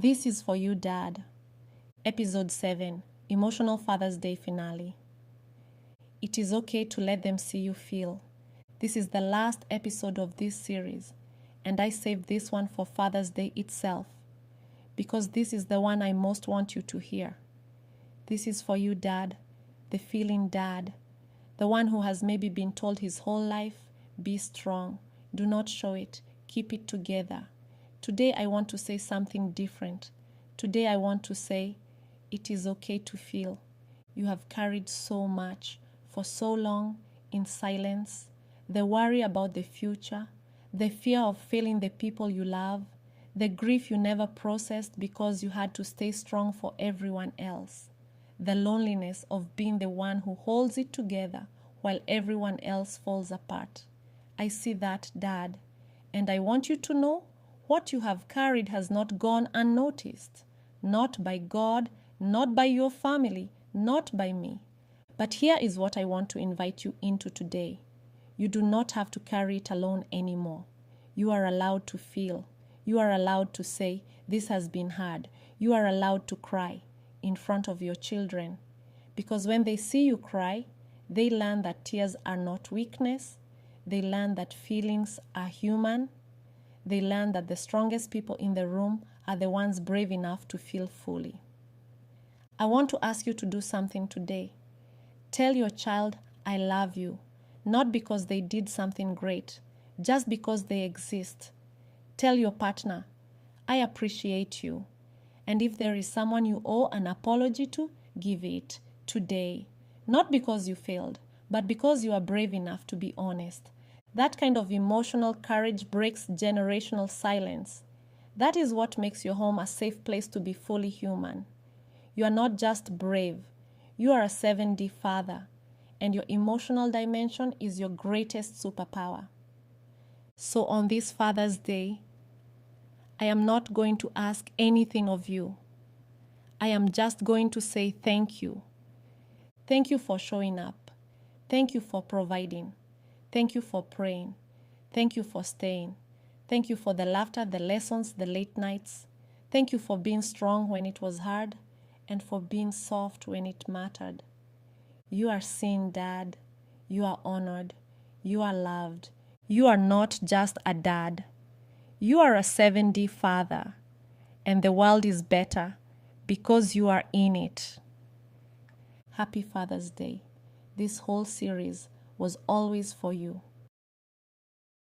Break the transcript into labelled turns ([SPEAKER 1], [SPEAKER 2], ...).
[SPEAKER 1] This is for you, Dad. Episode 7, Emotional Father's Day Finale. It is okay to let them see you feel. This is the last episode of this series, and I saved this one for Father's Day itself, because this is the one I most want you to hear. This is for you, Dad, the feeling dad, the one who has maybe been told his whole life, be strong, do not show it, keep it together. Today I want to say something different. Today I want to say, it is okay to feel. You have carried so much, for so long, in silence. The worry about the future, the fear of failing the people you love, the grief you never processed because you had to stay strong for everyone else, the loneliness of being the one who holds it together while everyone else falls apart. I see that, Dad, and I want you to know what you have carried has not gone unnoticed, not by God, not by your family, not by me. But here is what I want to invite you into today. You do not have to carry it alone anymore. You are allowed to feel. You are allowed to say, this has been hard. You are allowed to cry in front of your children. Because when they see you cry, they learn that tears are not weakness. They learn that feelings are human. They learn that the strongest people in the room are the ones brave enough to feel fully. I want to ask you to do something today. Tell your child, I love you, not because they did something great, just because they exist. Tell your partner, I appreciate you. And if there is someone you owe an apology to, give it today. Not because you failed, but because you are brave enough to be honest. That kind of emotional courage breaks generational silence. That is what makes your home a safe place to be fully human. You are not just brave. You are a 7D father, and your emotional dimension is your greatest superpower. So on this Father's Day, I am not going to ask anything of you. I am just going to say thank you. Thank you for showing up. Thank you for providing. Thank you for praying. Thank you for staying. Thank you for the laughter, the lessons, the late nights. Thank you for being strong when it was hard and for being soft when it mattered. You are seen, Dad. You are honored. You are loved. You are not just a dad. You are a 7D father. And the world is better because you are in it. Happy Father's Day. This whole series was always for you.